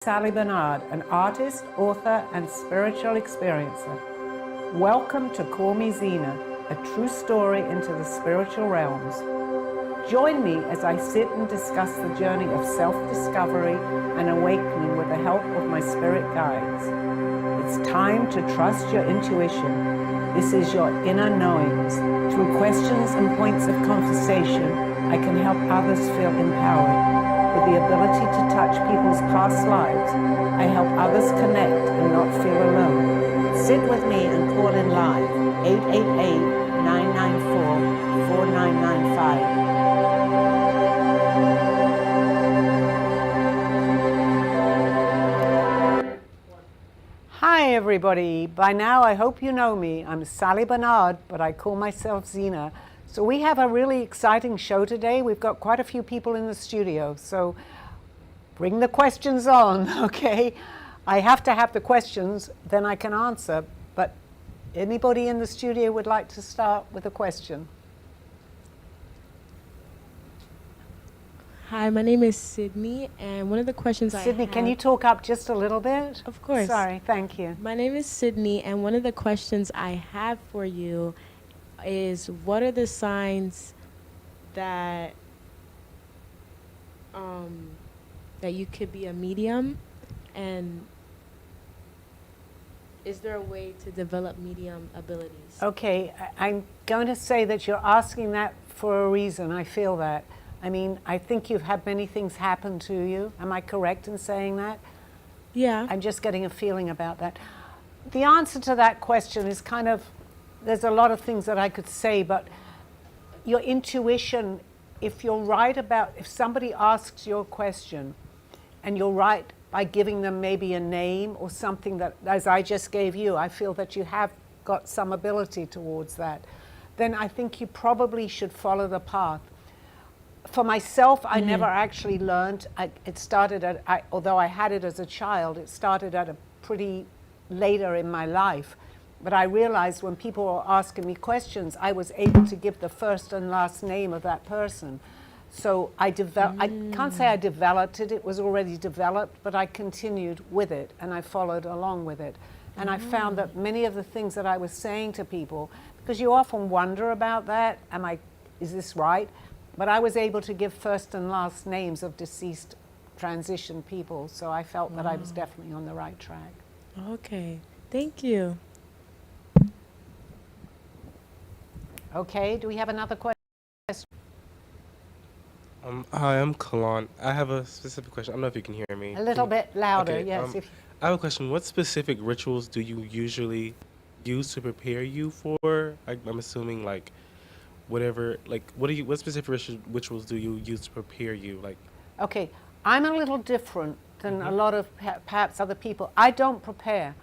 Sally Barnard, an artist, author, and spiritual experiencer. Welcome to Call Me Zena, a true story into the spiritual realms. Join me as I sit and discuss the journey of self-discovery and awakening with the help of my spirit guides. It's time to trust your intuition. This is your inner knowings. Through questions and points of conversation, I can help others feel empowered. With the ability to touch people's past lives, I help others connect and not feel alone. Sit with me and call in live, 888-994-4995. Hi everybody, by now I hope you know me. I'm Sally Barnard, but I call myself Zena. So we have a really exciting show today. We've got quite a few people in the studio, so bring the questions on, okay? I have to have the questions, then I can answer, but anybody in the studio would like to start with a question? Hi, my name is Sydney, and one of the questions Sydney, can you talk up just a little bit? Of course. Sorry, thank you. My name is Sydney, and one of the questions I have for you is, what are the signs that that you could be a medium, and is there a way to develop medium abilities? Okay, I'm going to say that you're asking that for a reason. I feel that. I mean, I think you've had many things happen to you. Am I correct in saying that? Yeah. I'm just getting a feeling about that. The answer to that question is kind of, there's a lot of things that I could say, but your intuition, if you're right about, if somebody asks your question and you're right by giving them maybe a name or something that, as I just gave you, I feel that you have got some ability towards that, then I think you probably should follow the path. For myself, I never actually learned. It started at, although I had it as a child, it started at a pretty later in my life. But I realized when people were asking me questions, I was able to give the first and last name of that person. So I can't say I developed it, it was already developed, but I continued with it and I followed along with it. And I found that many of the things that I was saying to people, because you often wonder about that, is this right? But I was able to give first and last names of deceased transition people, so I felt that I was definitely on the right track. Okay, thank you. Okay, do we have another question? Hi, I'm Kalan. I have a specific question. I don't know if you can hear me. A little bit louder, Okay, yes. I have a question. What specific rituals do you usually use to prepare you for? I'm assuming like whatever, like what specific rituals do you use to prepare you? Like, Okay, I'm a little different than a lot of perhaps other people. I don't prepare.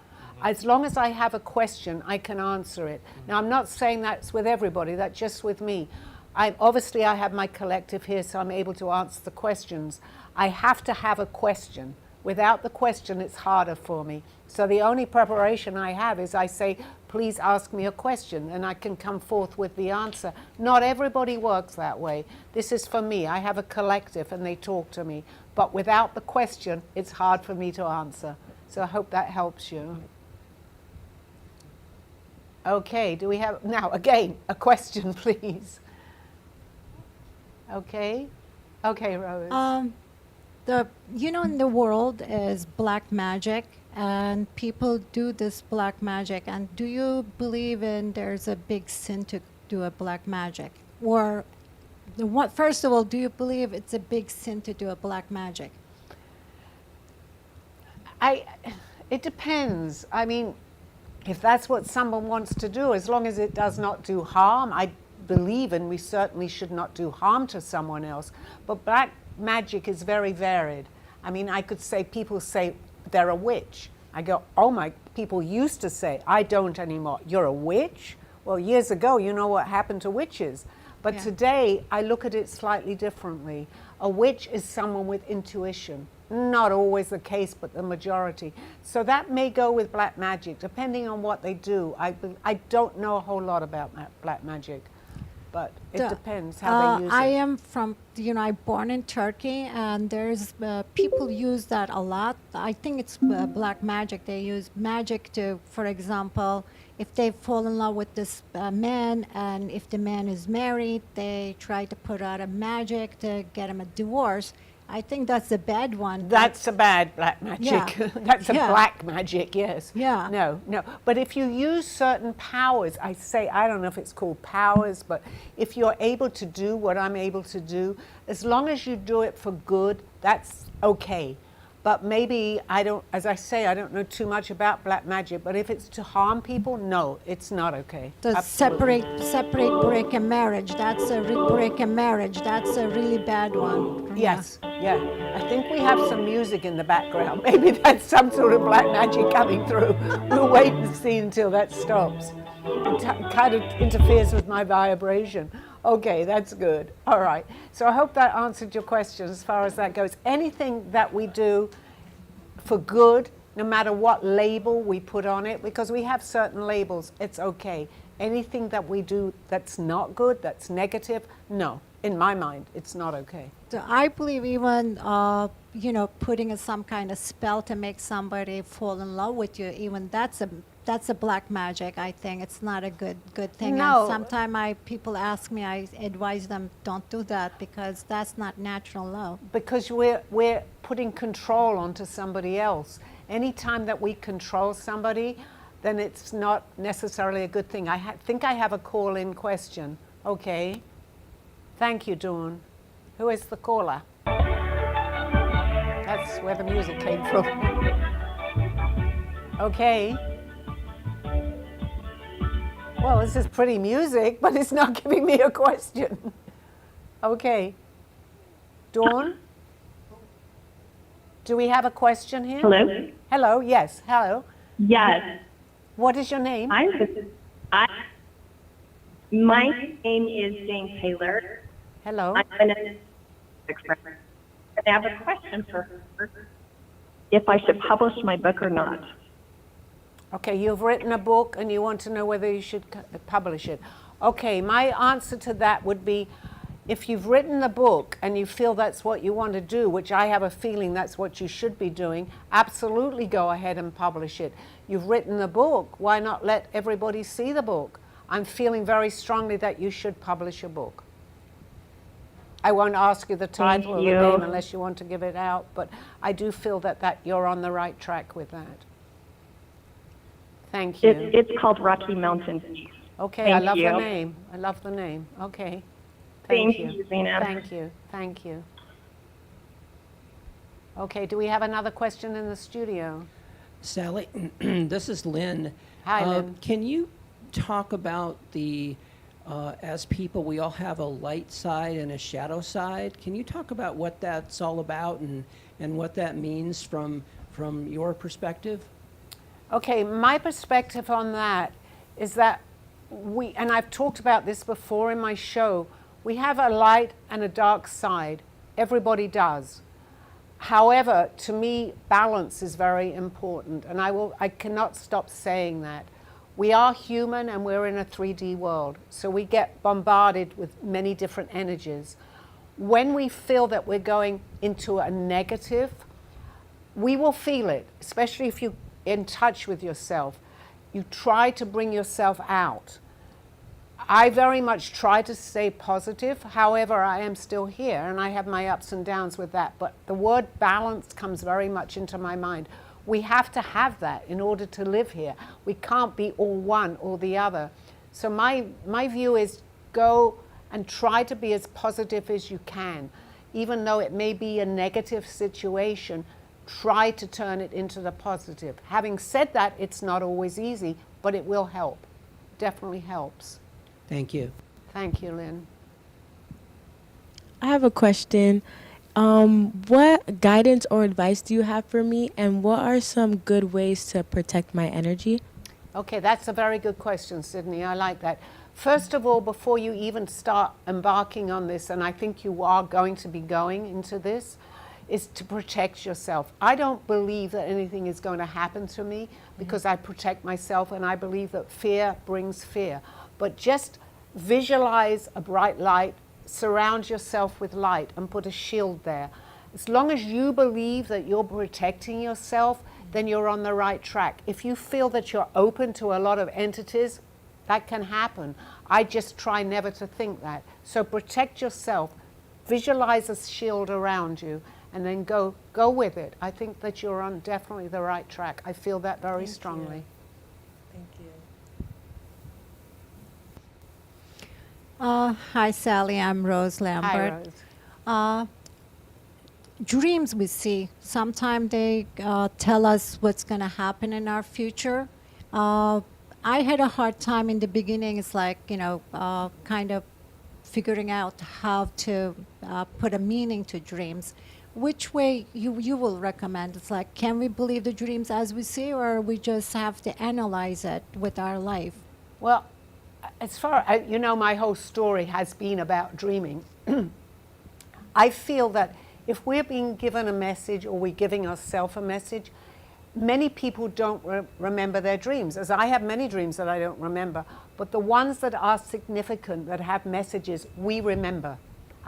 As long as I have a question, I can answer it. Now, I'm not saying that's with everybody, that's just with me. Obviously, I have my collective here, so I'm able to answer the questions. I have to have a question. Without the question, it's harder for me. So the only preparation I have is I say, please ask me a question, and I can come forth with the answer. Not everybody works that way. This is for me. I have a collective, and they talk to me. But without the question, it's hard for me to answer. So I hope that helps you. Okay, do we have, now again, a question, please. Okay, Rose. In the world is black magic, and people do this black magic. And do you believe there's a big sin to do a black magic? Or first of all, do you believe it's a big sin to do a black magic? It depends. I mean, if that's what someone wants to do, as long as it does not do harm, I believe, and we certainly should not do harm to someone else. But black magic is very varied. I mean, I could say, people say they're a witch. I go, oh my, people used to say, I don't anymore. You're a witch? Well, years ago, you know what happened to witches. But today, I look at it slightly differently. A witch is someone with intuition. Not always the case, but the majority. So that may go with black magic, depending on what they do. I don't know a whole lot about black magic. but it The- depends how they use I it. am from, I'm born in Turkey, and there's people use that a lot. I think it's black magic. They use magic to, for example, if they fall in love with this man, and if the man is married, they try to put out a magic to get him a divorce. I think that's a bad one. That's a bad black magic. Yeah. That's a Yeah. black magic, yes. Yeah. No. But if you use certain powers, I don't know if it's called powers, but if you're able to do what I'm able to do, as long as you do it for good, that's okay. But maybe I don't know too much about black magic, but if it's to harm people, no, it's not okay. To Absolutely. separate, break a marriage. Break a marriage. That's a really bad one. Yes, yeah. I think we have some music in the background. Maybe that's some sort of black magic coming through. We'll wait and see until that stops. It kind of interferes with my vibration. Okay, that's good. All right. So I hope that answered your question as far as that goes. Anything that we do for good, no matter what label we put on it, because we have certain labels, it's okay. Anything that we do that's not good, that's negative, no. In my mind, it's not okay. So I believe even, putting some kind of spell to make somebody fall in love with you, even that's a black magic. I think it's not a good thing. No. And sometimes people ask me, I advise them, don't do that, because that's not natural love. Because we're putting control onto somebody else. Anytime that we control somebody, then it's not necessarily a good thing. I think I have a call-in question. Okay. Thank you, Dawn. Who is the caller? That's where the music came from. Okay. Well, this is pretty music, but it's not giving me a question. Okay. Dawn? Do we have a question here? Hello? Hello, yes, hello. Yes. What is your name? My name is Jane Taylor. Hello. I'm an expert. I have a question for her, if I should publish my book or not. Okay, you've written a book and you want to know whether you should publish it. Okay, my answer to that would be, if you've written the book and you feel that's what you want to do, which I have a feeling that's what you should be doing, absolutely go ahead and publish it. You've written the book, why not let everybody see the book? I'm feeling very strongly that you should publish a book. I won't ask you the title or the name unless you want to give it out, but I do feel that you're on the right track with that. Thank you. It's called Rocky Mountain Peace. Okay, I Thank love you. the name. I love the name. Okay. Thank you, Zena. Thank you. Thank you. Okay, do we have another question in the studio? Sally, this is Lynn. Hi, Lynn. Can you talk about as people, we all have a light side and a shadow side. Can you talk about what that's all about and what that means from your perspective? Okay, my perspective on that is that and I've talked about this before in my show, we have a light and a dark side. Everybody does. However, to me, balance is very important, and I cannot stop saying that. We are human and we're in a 3D world, so we get bombarded with many different energies. When we feel that we're going into a negative, we will feel it, especially if you're in touch with yourself. You try to bring yourself out. I very much try to stay positive. However, I am still here and I have my ups and downs with that. But the word balance comes very much into my mind. We have to have that in order to live here. We can't be all one or the other. So my view is go and try to be as positive as you can. Even though it may be a negative situation, try to turn it into the positive. Having said that, it's not always easy, but it will help. Definitely helps. Thank you. Thank you, Lynn. I have a question. What guidance or advice do you have for me, and what are some good ways to protect my energy? Okay, that's a very good question, Sydney. I like that. First of all, before you even start embarking on this, and I think you are going to be going into this, is to protect yourself. I don't believe that anything is going to happen to me because I protect myself, and I believe that fear brings fear. But just visualize a bright light, surround yourself with light and put a shield there. As long as you believe that you're protecting yourself, then you're on the right track. If you feel that you're open to a lot of entities, that can happen. I just try never to think that. So protect yourself, visualize a shield around you, and then go with it. I think that you're on definitely the right track. I feel that very strongly. Thank you. Hi, Sally. I'm Rose Lambert. Hi, Rose. Dreams we see, sometimes they tell us what's going to happen in our future. I had a hard time in the beginning. It's like, kind of figuring out how to put a meaning to dreams. Which way you will recommend? It's like, can we believe the dreams as we see, or we just have to analyze it with our life? Well, as far as my whole story has been about dreaming. I feel that if we're being given a message or we're giving ourselves a message, many people don't remember their dreams, as I have many dreams that I don't remember, but the ones that are significant, that have messages, we remember.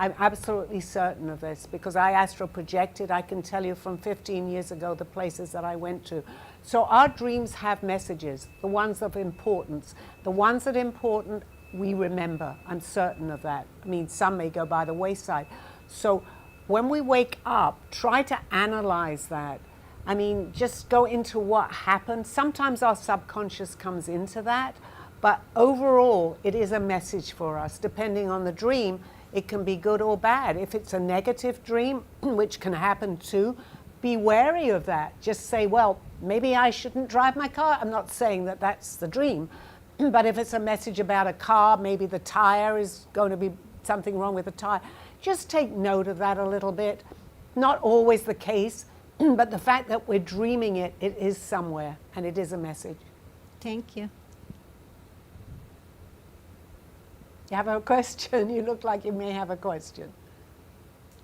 I'm absolutely certain of this because I astral projected. I can tell you from 15 years ago the places that I went to. So our dreams have messages, the ones of importance. The ones that are important, we remember. I'm certain of that. I mean, some may go by the wayside. So when we wake up, try to analyze that. I mean, just go into what happened. Sometimes our subconscious comes into that, but overall, it is a message for us. Depending on the dream, it can be good or bad. If it's a negative dream, which can happen too, be wary of that. Just say, well, maybe I shouldn't drive my car. I'm not saying that that's the dream, but if it's a message about a car, maybe the tire is going to be something wrong with the tire. Just take note of that a little bit. Not always the case, but the fact that we're dreaming it, it is somewhere, and it is a message. Thank you. You have a question? You look like you may have a question.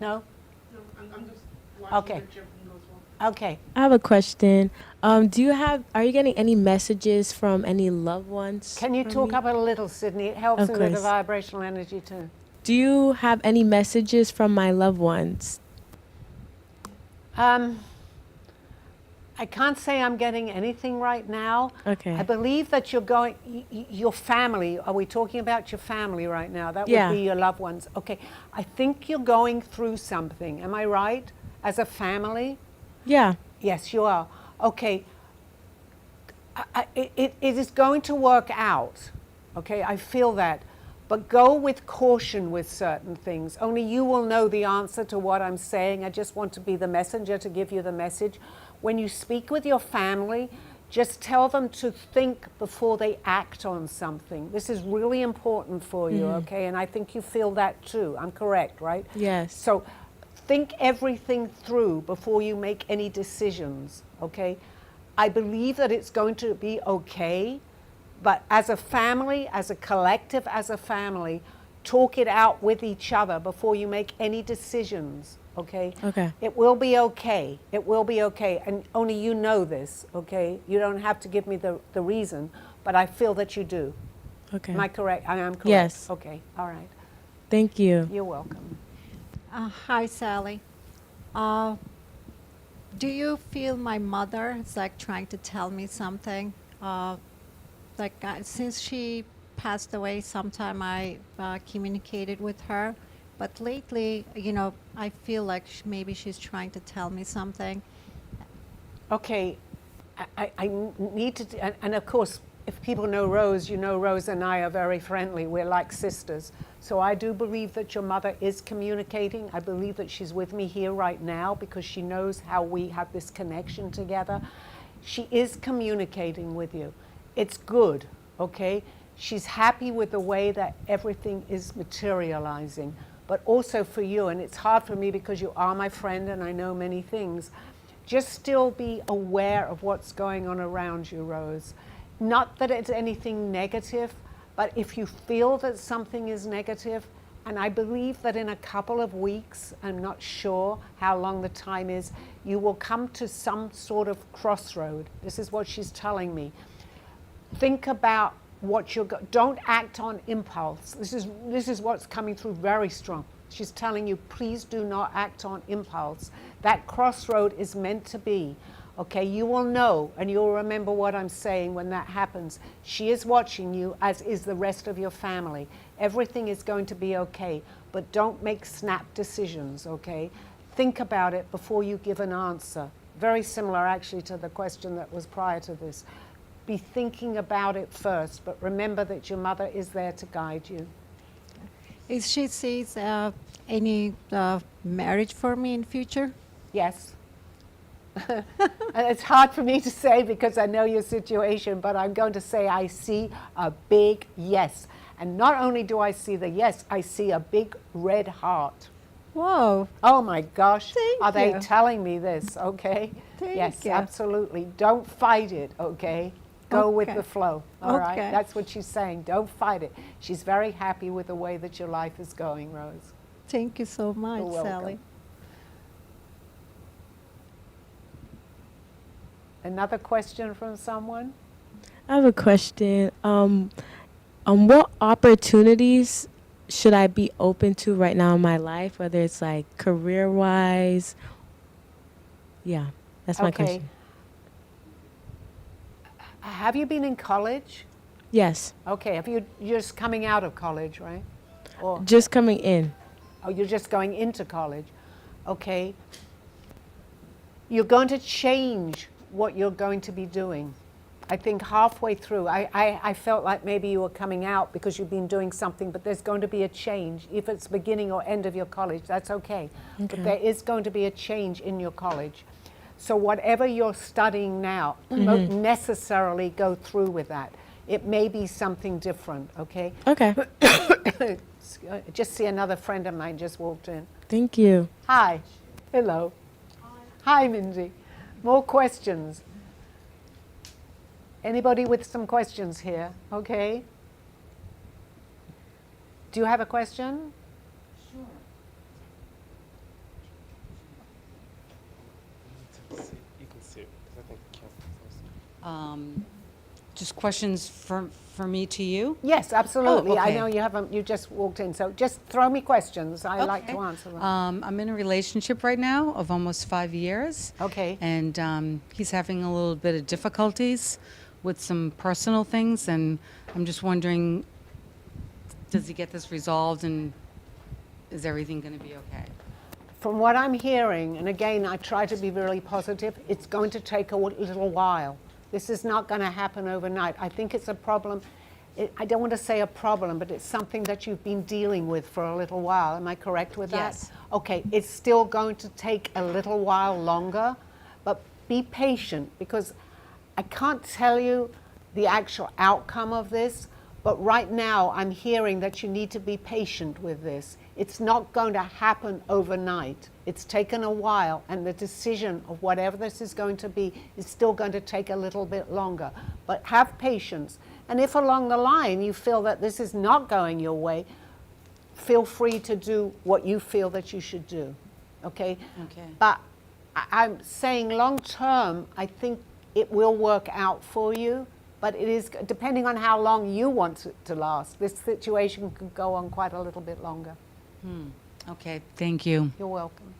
No? No, I'm just watching Okay. the gym goes well. Okay. I have a question. Are you getting any messages from any loved ones? Can you from talk me? up a little, Sydney? It helps Of with the course. vibrational energy too. Do you have any messages from my loved ones? I can't say I'm getting anything right now. Okay. I believe that you're going, your family, are we talking about your family right now? That Yeah. would be your loved ones. Okay. I think you're going through something. Am I right? As a family? Yeah. Yes, you are. Okay. It is going to work out. Okay, I feel that. But go with caution with certain things. Only you will know the answer to what I'm saying. I just want to be the messenger to give you the message. When you speak with your family, just tell them to think before they act on something. This is really important for you, okay? And I think you feel that too. I'm correct, right? Yes. So think everything through before you make any decisions, okay? I believe that it's going to be okay, but as a family, as a collective, as a family, talk it out with each other before you make any decisions, okay? Okay. It will be okay. It will be okay. And only you know this, okay? You don't have to give me the reason, but I feel that you do. Okay. Am I correct? I am correct. Yes. Okay, all right. Thank you. You're welcome. Hi, Sally. Do you feel my mother is like trying to tell me something? Since she passed away, sometime I communicated with her, but lately, I feel like maybe she's trying to tell me something. Okay, I need to, and of course, if people know Rose, you know Rose and I are very friendly. We're like sisters. So I do believe that your mother is communicating. I believe that she's with me here right now because she knows how we have this connection together. She is communicating with you. It's good, okay? She's happy with the way that everything is materializing, but also for you, and it's hard for me because you are my friend and I know many things. Just still be aware of what's going on around you, Rose. Not that it's anything negative, but if you feel that something is negative, and I believe that in a couple of weeks, I'm not sure how long the time is, you will come to some sort of crossroad. This is what she's telling me. Think about what don't act on impulse. This is what's coming through very strong. She's telling you, please do not act on impulse. That crossroad is meant to be. Okay, you will know and you'll remember what I'm saying when that happens. She is watching you, as is the rest of your family. Everything is going to be okay, but don't make snap decisions, okay? Think about it before you give an answer. Very similar actually to the question that was prior to this. Be thinking about it first, but remember that your mother is there to guide you. Is she sees any marriage for me in future? Yes. And it's hard for me to say because I know your situation, but I'm going to say I see a big yes. And not only do I see the yes, I see a big red heart. Whoa. Oh my gosh. Thank Are they you. telling me this? Okay. Thank Yes, you. absolutely. Don't fight it, okay? Go with Okay. the flow. All right. Okay. That's what she's saying. Don't fight it. She's very happy with the way that your life is going, Rose. Thank you so much, You're welcome. Sally. Another question from someone? I have a question. What opportunities should I be open to right now in my life, whether it's like career-wise? Yeah, that's my Okay. question. Have you been in college? Yes, Okay. You're just coming out of college, right? Or just coming in. oh, you're just going into college. Okay. You're going to change what you're going to be doing. I think halfway through, I felt like maybe you were coming out because you've been doing something, but there's going to be a change. If it's beginning or end of your college, that's okay. But there is going to be a change in your college. So whatever you're studying now, won't necessarily go through with that. It may be something different, okay? Okay, Just see another friend of mine just walked in. thank you. Hi. Hello. Hi, Mindy. More questions. Anybody with some questions here? Okay. Do you have a question? You can see it, 'cause I think the camera's close. Just questions for me to you? Yes, absolutely. I okay. know you haven't. You just walked in, so just throw me questions. I like to Okay. answer them. I'm in a relationship right now of almost 5 years. Okay. And he's having a little bit of difficulties with some personal things, and I'm just wondering, does he get this resolved, and is everything going to be okay? From what I'm hearing, and again, I try to be really positive, it's going to take a little while. This is not going to happen overnight. I think it's a problem. I don't want to say a problem, but it's something that you've been dealing with for a little while. Am I correct with that? Yes. Okay, it's still going to take a little while longer, but be patient because I can't tell you the actual outcome of this, but right now I'm hearing that you need to be patient with this. It's not going to happen overnight. It's taken a while, and the decision of whatever this is going to be is still going to take a little bit longer. But have patience. And if along the line you feel that this is not going your way, feel free to do what you feel that you should do. Okay? Okay. But I'm saying long term, I think it will work out for you. But it is depending on how long you want it to last. This situation could go on quite a little bit longer. Okay, thank you. You're welcome.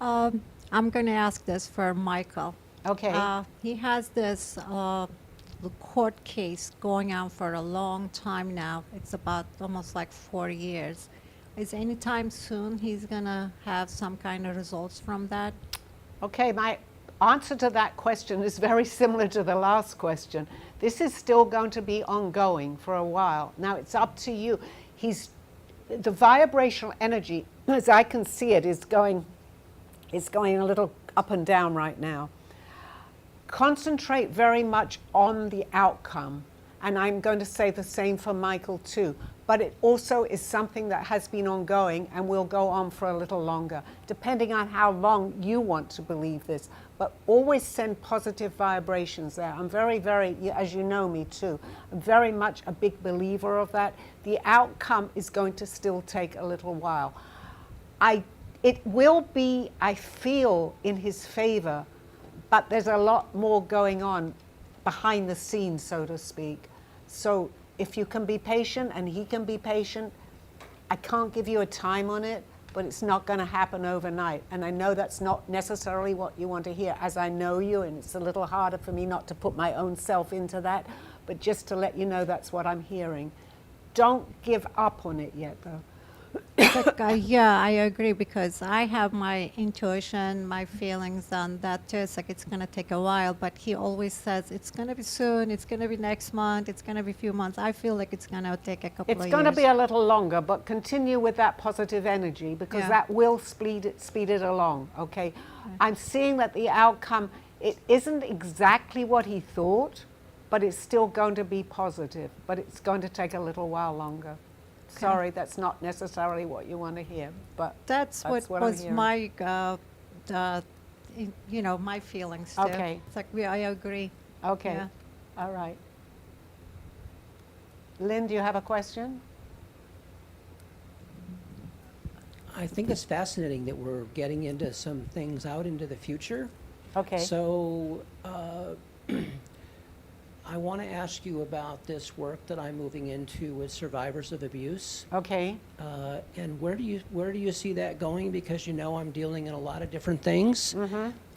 I'm going to ask this for Michael. Okay. He has this court case going on for a long time now. It's about almost like 4 years. Is anytime soon he's going to have some kind of results from that? Okay, my answer to that question is very similar to the last question. This is still going to be ongoing for a while. Now it's up to you. The vibrational energy, as I can see it, is going a little up and down right now. Concentrate very much on the outcome. And I'm going to say the same for Michael too. But it also is something that has been ongoing and will go on for a little longer, depending on how long you want to believe this. But always send positive vibrations there. I'm very, very, as you know me too, I'm very much a big believer of that. The outcome is going to still take a little while. It will be, I feel, in his favor, but there's a lot more going on behind the scenes, so to speak. So if you can be patient and he can be patient, I can't give you a time on it, but it's not going to happen overnight. And I know that's not necessarily what you want to hear, as I know you, and it's a little harder for me not to put my own self into that, but just to let you know that's what I'm hearing. Don't give up on it yet, though. Yeah, I agree, because I have my intuition, my feelings on that too. It's like it's going to take a while, but he always says it's going to be soon, it's going to be next month, it's going to be a few months. I feel like it's going to take a couple of years. It's going to be a little longer, but continue with that positive energy, because Yeah. that will speed it along, okay? I'm seeing that the outcome, it isn't exactly what he thought, but it's still going to be positive, but it's going to take a little while longer. Sorry, that's not necessarily what you want to hear, but That's what I'm was hearing. my, my feelings too. Okay. It's like, I agree. Okay, Yeah. all right. Lynn, do you have a question? I think it's fascinating that we're getting into some things out into the future. Okay. So I want to ask you about this work that I'm moving into with survivors of abuse. Okay. And where do you see that going? Because I'm dealing in a lot of different things,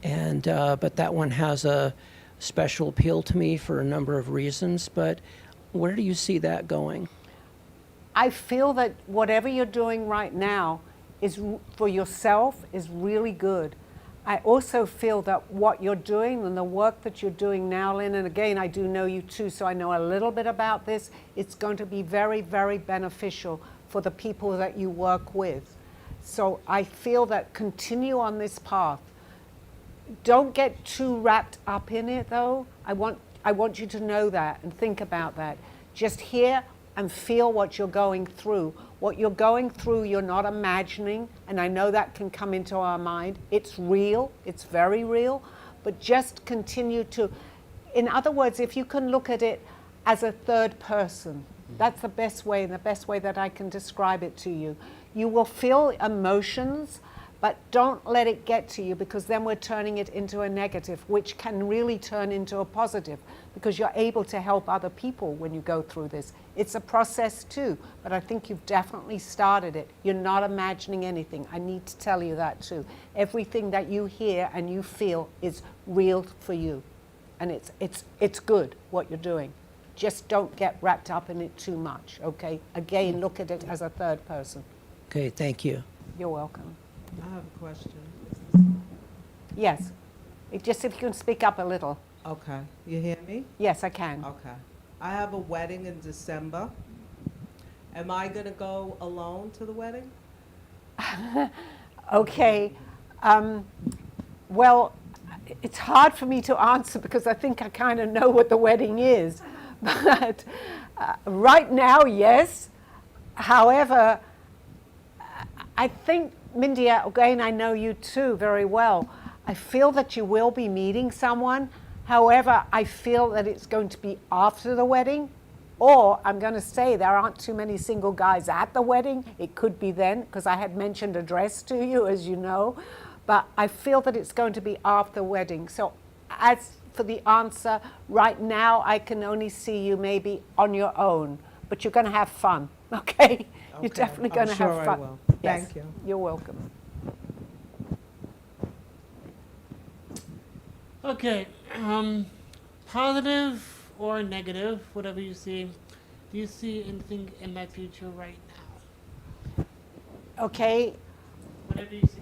and but that one has a special appeal to me for a number of reasons. But where do you see that going? I feel that whatever you're doing right now is for yourself is really good. I also feel that what you're doing and the work that you're doing now, Lynn, and again, I do know you too, so I know a little bit about this, it's going to be very, very beneficial for the people that you work with. So I feel that continue on this path. Don't get too wrapped up in it, though. I want you to know that and think about that. Just hear and feel what you're going through. What you're going through, you're not imagining, and I know that can come into our mind. It's real, it's very real, but just continue to, in other words, if you can look at it as a third person, that's the best way, and the best way that I can describe it to you. You will feel emotions, but don't let it get to you, because then we're turning it into a negative, which can really turn into a positive, because you're able to help other people when you go through this. It's a process too, but I think you've definitely started it. You're not imagining anything. I need to tell you that too. Everything that you hear and you feel is real for you. And it's good what you're doing. Just don't get wrapped up in it too much, okay? Again, look at it as a third person. Okay, thank you. You're welcome. I have a question. Yes. Just if you can speak up a little. Okay, you hear me? Yes, I can. Okay. I have a wedding in December. Am I gonna go alone to the wedding? Okay. Well, it's hard for me to answer because I think I kind of know what the wedding is. But right now, yes. However, I think, Mindy, again, I know you too very well. I feel that you will be meeting someone. However, I feel that it's going to be after the wedding. Or I'm going to say there aren't too many single guys at the wedding. It could be then, because I had mentioned a dress to you, as you know. But I feel that it's going to be after the wedding. So as for the answer, right now I can only see you maybe on your own. But you're going to have fun, okay? You're Okay, definitely I'm going to sure have I fun. will. Yes, Thank you. You're welcome. Okay, positive or negative, whatever you see. Do you see anything in my future right now? Okay, Whatever you see.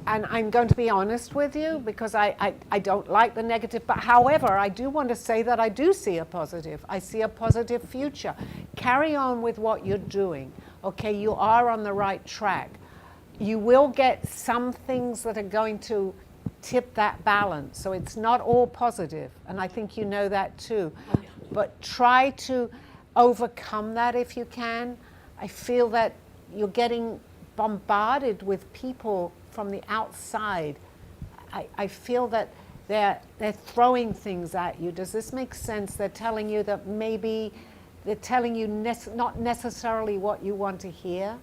and I'm going to be honest with you because I don't like the negative, but however, I do want to say that I do see a positive. I see a positive future. Carry on with what you're doing, okay? You are on the right track. You will get some things that are going to tip that balance, so it's not all positive, and I think you know that too. But try to overcome that if you can. I feel that you're getting bombarded with people from the outside. I feel that they're throwing things at you. Does this make sense? They're telling you that maybe they're telling you not necessarily what you want to hear,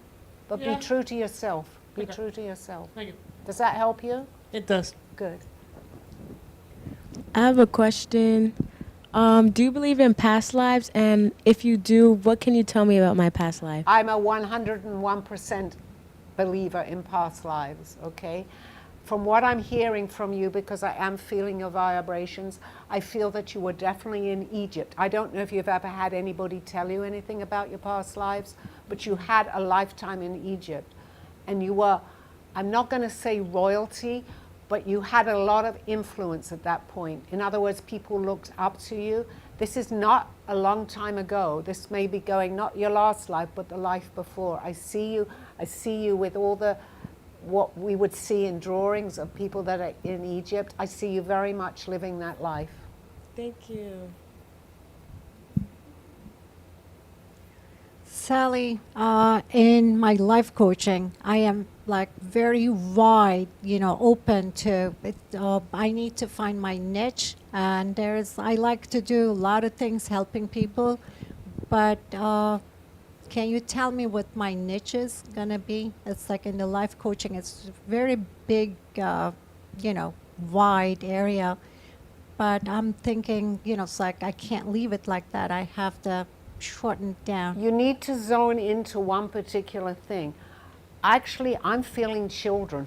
but Yeah. be true to yourself. Be Okay. true to yourself. Thank you. Does that help you? It does. Good. I have a question. Do you believe in past lives? And if you do, what can you tell me about my past life? I'm a 101% believer in past lives, okay? From what I'm hearing from you, because I am feeling your vibrations, I feel that you were definitely in Egypt. I don't know if you've ever had anybody tell you anything about your past lives, but you had a lifetime in Egypt. And you were, I'm not going to say royalty, but you had a lot of influence at that point. In other words, people looked up to you. This is not a long time ago. This may be going, not your last life, but the life before. I see you with all the, what we would see in drawings of people that are in Egypt. I see you very much living that life. Thank you. Sally, in my life coaching, I am like very wide, open to it. I need to find my niche, and I like to do a lot of things helping people, but can you tell me what my niche is gonna be? It's like in the life coaching, it's very big, wide area, but I'm thinking, it's like I can't leave it like that. I have to shorten it down. You need to zone into one particular thing. Actually, I'm feeling children.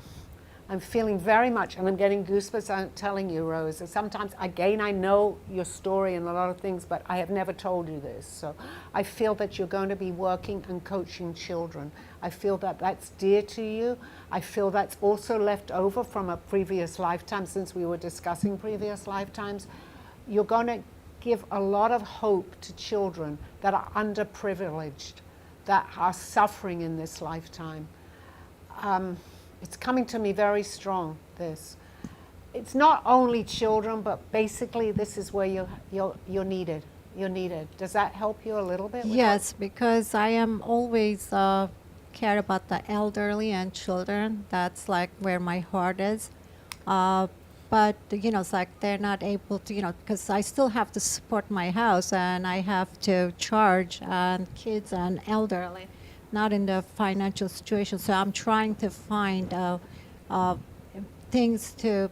I'm feeling very much, and I'm getting goosebumps. I'm telling you, Rose. And sometimes, again, I know your story and a lot of things, but I have never told you this. So I feel that you're going to be working and coaching children. I feel that that's dear to you. I feel that's also left over from a previous lifetime, since we were discussing previous lifetimes. You're going to give a lot of hope to children that are underprivileged, that are suffering in this lifetime. It's coming to me very strong, this. It's not only children, but basically this is where you're needed. You're needed. Does that help you a little bit? Yes, because I am always care about the elderly and children. That's like where my heart is. But, it's like they're not able to, because I still have to support my house, and I have to charge kids and elderly, not in the financial situation. So I'm trying to find things to,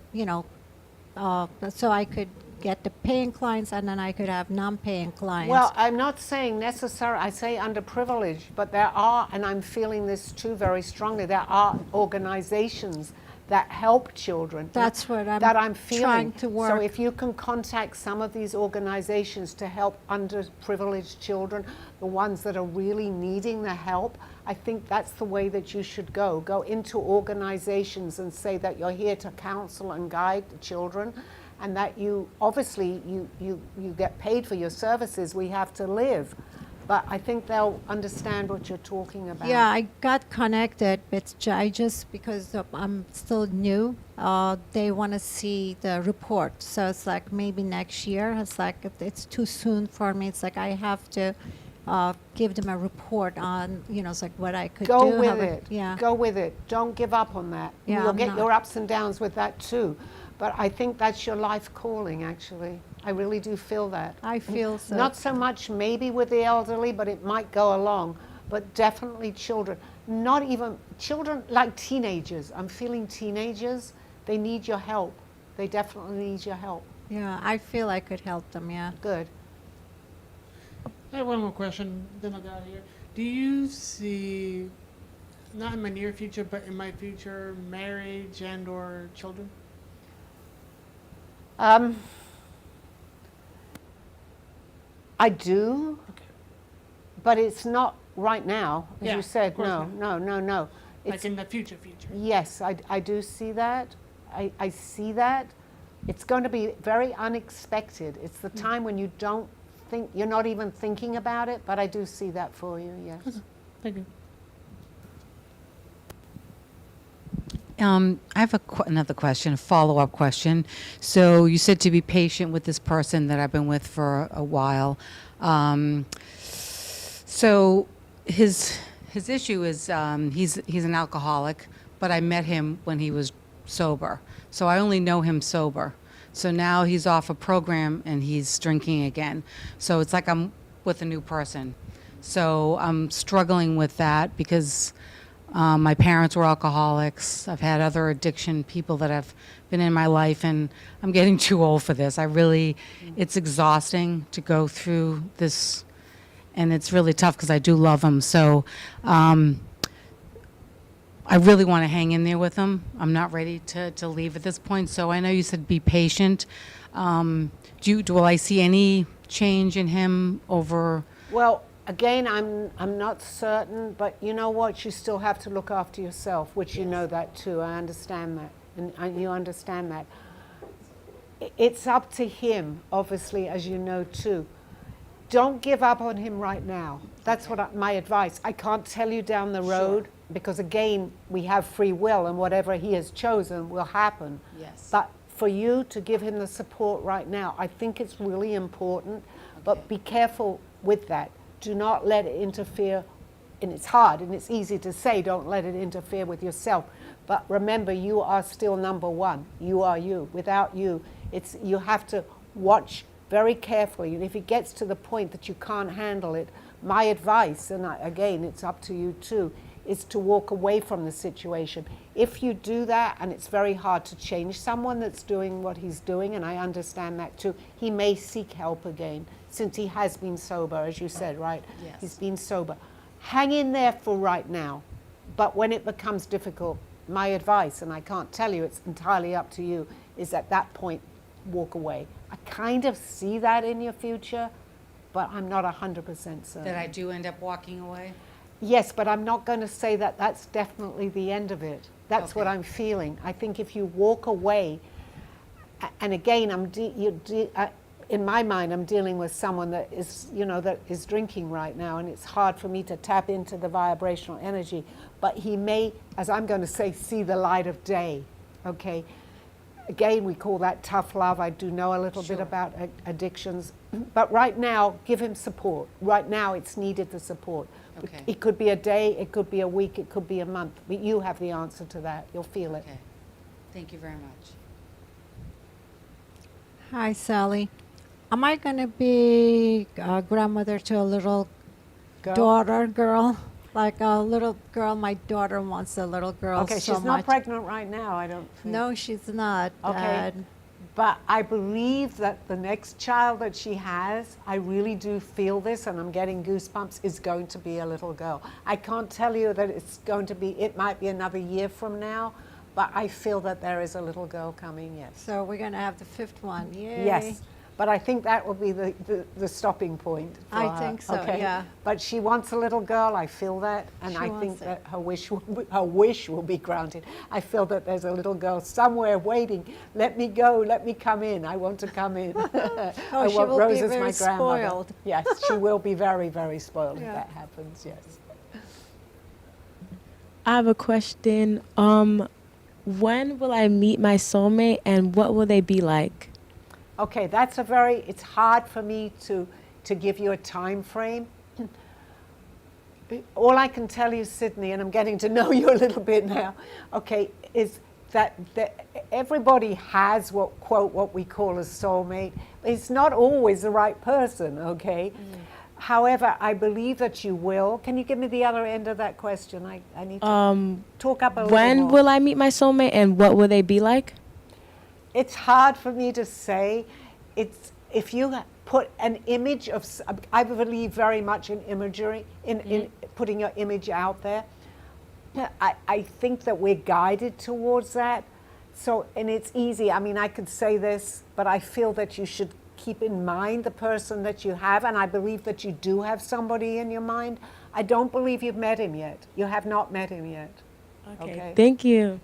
so I could get the paying clients, and then I could have non-paying clients. Well, I'm not saying necessary, I say underprivileged, but there are, and I'm feeling this too very strongly, there are organizations that help children. That's what I'm feeling. Trying to work. So if you can contact some of these organizations to help underprivileged children, the ones that are really needing the help, I think that's the way that you should go. Go into organizations and say that you're here to counsel and guide the children, and that you, obviously, you get paid for your services. We have to live. But I think they'll understand what you're talking about. Yeah, I got connected, but because I'm still new, they want to see the report. So it's like maybe next year. It's like it's too soon for me. It's like I have to give them a report on, it's like what I could do. Go with it. Yeah. Go with it. Don't give up on that. Yeah, You'll get your ups and downs with that too. But I think that's your life calling, actually. I really do feel that. I feel so. Not so much maybe with the elderly, but it might go along. But definitely children. Not even children, like teenagers. I'm feeling teenagers. They need your help. They definitely need your help. Yeah, I feel I could help them, yeah. Good. I have one more question, then I'll get out of here. Do you see, not in my near future, but in my future, marriage and or children? I do, Okay. but it's not right now. As Yeah, you said, of course no. Like It's, in the future. yes, I do see that. I see that. It's going to be very unexpected. It's the time when you don't think, you're not even thinking about it, but I do see that for you, yes. Thank you. I have another question, a follow-up question. So you said to be patient with this person that I've been with for a while. So his issue is he's an alcoholic, but I met him when he was sober. So I only know him sober. So now he's off a program and he's drinking again. So it's like I'm with a new person. So I'm struggling with that because My parents were alcoholics. I've had other addiction people that have been in my life, and I'm getting too old for this. It's exhausting to go through this, and it's really tough because I do love them. So I really want to hang in there with him. I'm not ready to leave at this point. So I know you said be patient. Will I see any change in him over? Well, again, I'm not certain, but you know what? You still have to look after yourself, which you know that too. I understand that, and you understand that. It's up to him, obviously, as you know too. Don't give up on him right now. That's my advice. I can't tell you down the road because, again, we have free will, and whatever he has chosen will happen. Yes. But for you to give him the support right now, I think it's really important. But be careful with that. Do not let it interfere, and it's hard and it's easy to say don't let it interfere with yourself, but remember, you are still number one. You are you. Without you, you have to watch very carefully, and if it gets to the point that you can't handle it, my advice, and again it's up to you too, is to walk away from the situation. If you do that, and it's very hard to change someone that's doing what he's doing, and I understand that too, he may seek help again, since he has been sober, as you said, right? Yes. He's been sober. Hang in there for right now, but when it becomes difficult, my advice, and I can't tell you, it's entirely up to you, is at that point, walk away. I kind of see that in your future, but I'm not 100% certain. That I do end up walking away? Yes, but I'm not going to say that that's definitely the end of it. That's what Okay. I'm feeling. I think if you walk away, and again, in my mind, I'm dealing with someone that is, that is drinking right now, and it's hard for me to tap into the vibrational energy. But he may, as I'm going to say, see the light of day. Okay. Again, we call that tough love. I do know a little bit about addictions, but right now, give him support. Right now, it's needed, the support. Okay. It could be a day, it could be a week, it could be a month. But you have the answer to that. You'll feel it. Okay. Thank you very much. Hi, Sally. Am I going to be a grandmother to a little girl? Like a little girl, my daughter wants a little girl Okay, so she's not much. pregnant right now, I don't think. No, she's not. Okay. But I believe that the next child that she has, I really do feel this, and I'm getting goosebumps, is going to be a little girl. I can't tell you that it's going to be, it might be another year from now, but I feel that there is a little girl coming, yes. So we're going to have the fifth one. Yay. Yes, but I think that will be the stopping point for I her, think so, okay? yeah. But she wants a little girl, I feel that, and She I wants think it. that her wish will be granted. I feel that there's a little girl somewhere waiting. Let me go, let me come in, I want to come in. I she want will Rose be as very my grandmother. spoiled. Yes, she will be very, very spoiled if Yeah. that happens, yes. I have a question. When will I meet my soulmate, and what will they be like? Okay, it's hard for me to give you a time frame. All I can tell you, Sydney, and I'm getting to know you a little bit now, okay, is that everybody has what we call a soulmate. It's not always the right person, okay? However, I believe that you will. Can you give me the other end of that question? I need to talk up a little When more. will I meet my soulmate, and what will they be like? It's hard for me to say. It's if you put an image of, I believe very much in imagery, in putting your image out there. I think that we're guided towards that. So, and it's easy. I mean, I could say this, but I feel that you should keep in mind the person that you have, and I believe that you do have somebody in your mind. I don't believe you've met him yet. You have not met him yet. Okay. Thank you.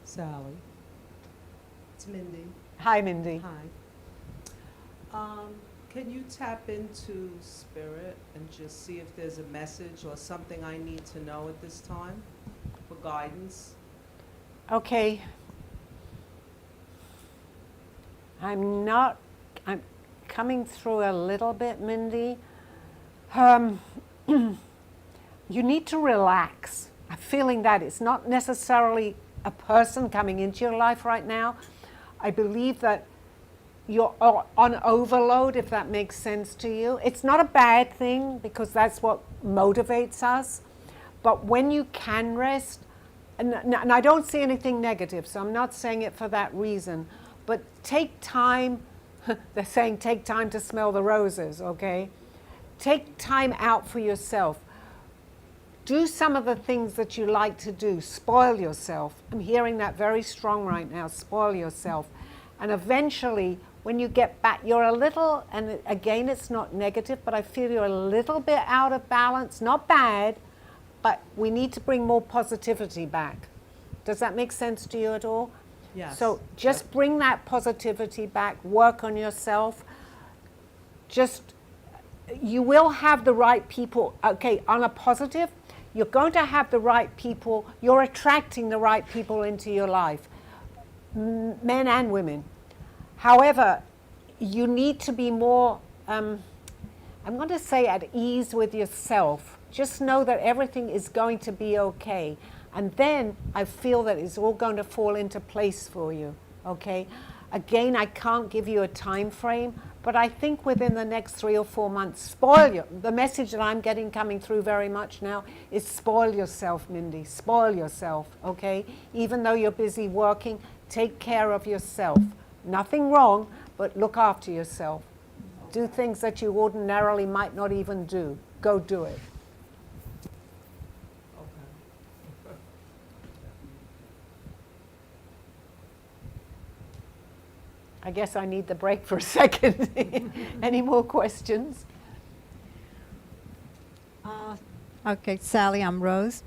Sally. It's Mindy. Hi, Mindy. Hi. Can you tap into spirit and just see if there's a message or something I need to know at this time for guidance? Okay. I'm coming through a little bit, Mindy. You need to relax. I'm feeling that it's not necessarily a person coming into your life right now. I believe that you're on overload, if that makes sense to you. It's not a bad thing because that's what motivates us. But when you can rest, and I don't see anything negative, so I'm not saying it for that reason, but take time. They're saying take time to smell the roses, okay? Take time out for yourself. Do some of the things that you like to do. Spoil yourself. I'm hearing that very strong right now. Spoil yourself. And eventually, when you get back, you're a little, and again, it's not negative, but I feel you're a little bit out of balance. Not bad, but we need to bring more positivity back. Does that make sense to you at all? Yes. So just bring that positivity back. Work on yourself. Just, you will have the right people. Okay, on a positive, you're going to have the right people. You're attracting the right people into your life, men and women. However, you need to be more, I'm going to say, at ease with yourself. Just know that everything is going to be okay. And then I feel that it's all going to fall into place for you, okay? Again, I can't give you a time frame, but I think within the next 3 or 4 months, the message that I'm getting coming through very much now is spoil yourself, Mindy. Spoil yourself, okay? Even though you're busy working, take care of yourself. Nothing wrong, but look after yourself. Do things that you ordinarily might not even do. Go do it. I guess I need the break for a second. Any more questions? Okay, Sally, I'm Rose.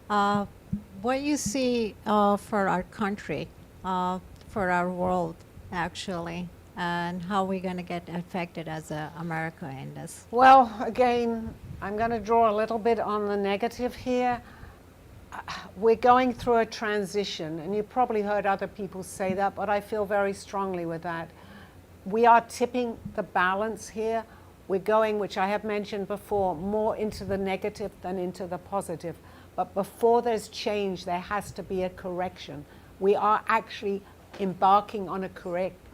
What you see for our country, for our world, actually, and how we're going to get affected as America in this? Well, again, I'm going to draw a little bit on the negative here. We're going through a transition, and you probably heard other people say that, but I feel very strongly with that. We are tipping the balance here. We're going, which I have mentioned before, more into the negative than into the positive. But before there's change, there has to be a correction. We are actually embarking on a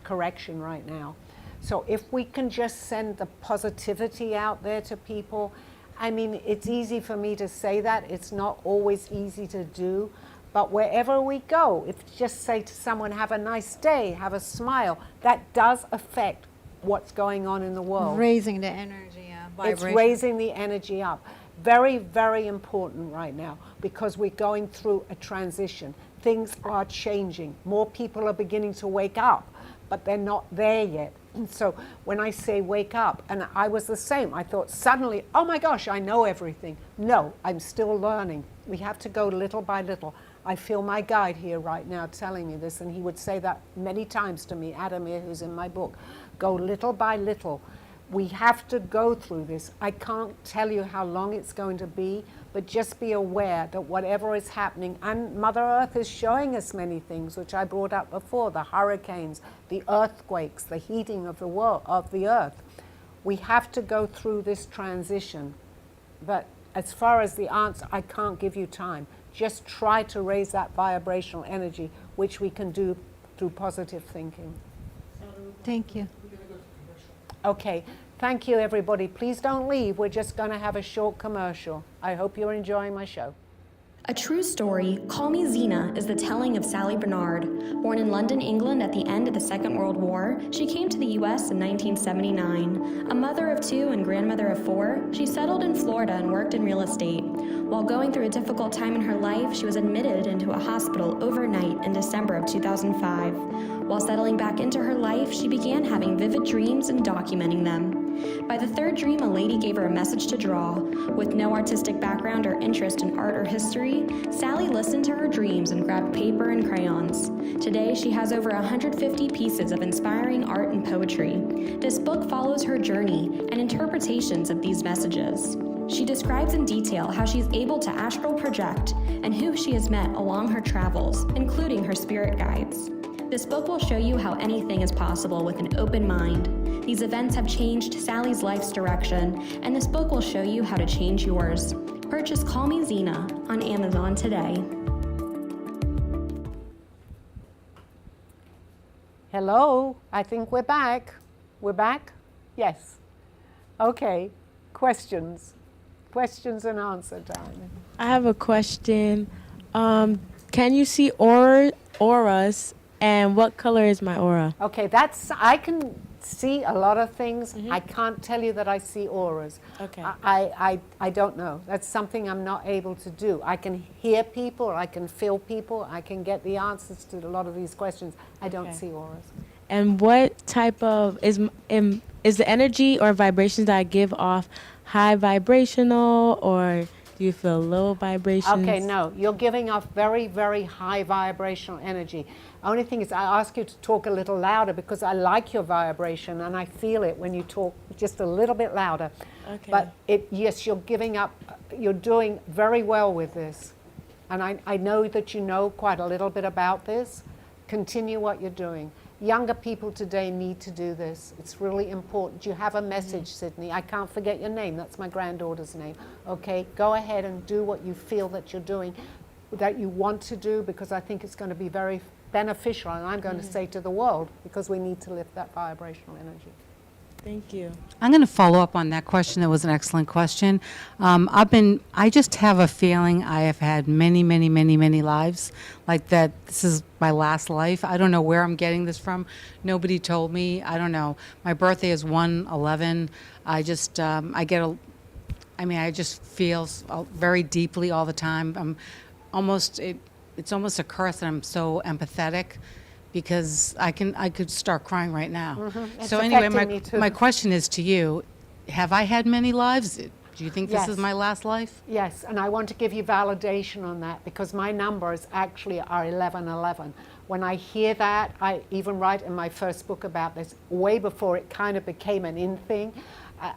correction right now. So if we can just send the positivity out there to people, I mean, it's easy for me to say that. It's not always easy to do. But wherever we go, if you just say to someone, have a nice day, have a smile, that does affect what's going on in the world. Raising the energy, vibration. It's raising the energy up. Very, very important right now because we're going through a transition. Things are changing. More people are beginning to wake up, but they're not there yet. And so when I say wake up, and I was the same, I thought suddenly, oh my gosh, I know everything. No, I'm still learning. We have to go little by little. I feel my guide here right now telling me this, and he would say that many times to me, Adamir, who's in my book. Go little by little. We have to go through this. I can't tell you how long it's going to be, but just be aware that whatever is happening, and Mother Earth is showing us many things, which I brought up before, the hurricanes, the earthquakes, the heating of the world, of the earth. We have to go through this transition. But as far as the answer, I can't give you time. Just try to raise that vibrational energy, which we can do through positive thinking. Thank you. Okay, thank you everybody. Please don't leave. We're just going to have a short commercial. I hope you're enjoying my show. A true story, Call Me Zena, is the telling of Sally Barnard. Born in London, England at the end of the Second World War, she came to the U.S. in 1979. A mother of 2 and grandmother of 4, she settled in Florida and worked in real estate. While going through a difficult time in her life, she was admitted into a hospital overnight in December of 2005. While settling back into her life, she began having vivid dreams and documenting them. By the 3rd dream, a lady gave her a message to draw. With no artistic background or interest in art or history, Sally listened to her dreams and grabbed paper and crayons. Today, she has over 150 pieces of inspiring art and poetry. This book follows her journey and interpretations of these messages. She describes in detail how she's able to astral project and who she has met along her travels, including her spirit guides. This book will show you how anything is possible with an open mind. These events have changed Sally's life's direction, and this book will show you how to change yours. Purchase Call Me Zena on Amazon today. Hello, I think we're back. We're back? Yes. Okay, questions questions and answer time. I have a question. Can you see auras, and what color is my aura? Okay, I can see a lot of things. I can't tell you that I see auras. Okay. I don't know. That's something I'm not able to do. I can hear people, I can feel people, I can get the answers to a lot of these questions. I don't Okay. see auras. And what type of is the energy or vibrations that I give off high vibrational, or do you feel low vibrations? Okay, no, you're giving off very, very high vibrational energy. Only thing is, I ask you to talk a little louder because I like your vibration and I feel it when you talk just a little bit louder. Okay. But yes, you're giving up. You're doing very well with this, and I know that you know quite a little bit about this. Continue what you're doing. Younger people today need to do this. It's really important. You have a message, Sydney. I can't forget your name. That's my granddaughter's name. Okay, go ahead and do what you feel that you're doing, that you want to do, because I think it's going to be very beneficial, and I'm going to say to the world, because we need to lift that vibrational energy. Thank you. I'm going to follow up on that question. That was an excellent question. I just have a feeling I have had many, many, many, many lives, like that this is my last life. I don't know where I'm getting this from. Nobody told me. I don't know. My birthday is 1/11. I just, I just feel very deeply all the time. It's almost a curse that I'm so empathetic, because I could start crying right now. It's So anyway, affecting me too. my question is to you: have I had many lives? Do you think this Yes. is my last life? Yes, and I want to give you validation on that, because my numbers actually are 1111. When I hear that, I even write in my first book about this, way before it kind of became an in thing.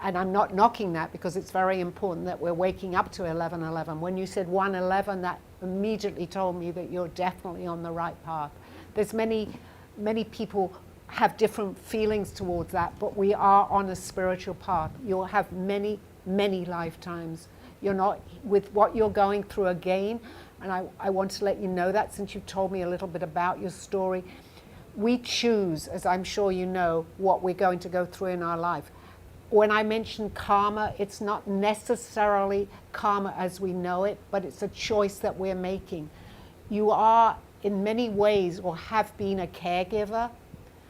And I'm not knocking that, because it's very important that we're waking up to 1111. When you said 111, that immediately told me that you're definitely on the right path. There's many people have different feelings towards that, but we are on a spiritual path. You'll have many, many lifetimes. You're not with what you're going through again, and I want to let you know that, since you've told me a little bit about your story. We choose, as I'm sure you know, what we're going to go through in our life. When I mention karma, it's not necessarily karma as we know it, but it's a choice that we're making. You are, in many ways, or have been, a caregiver.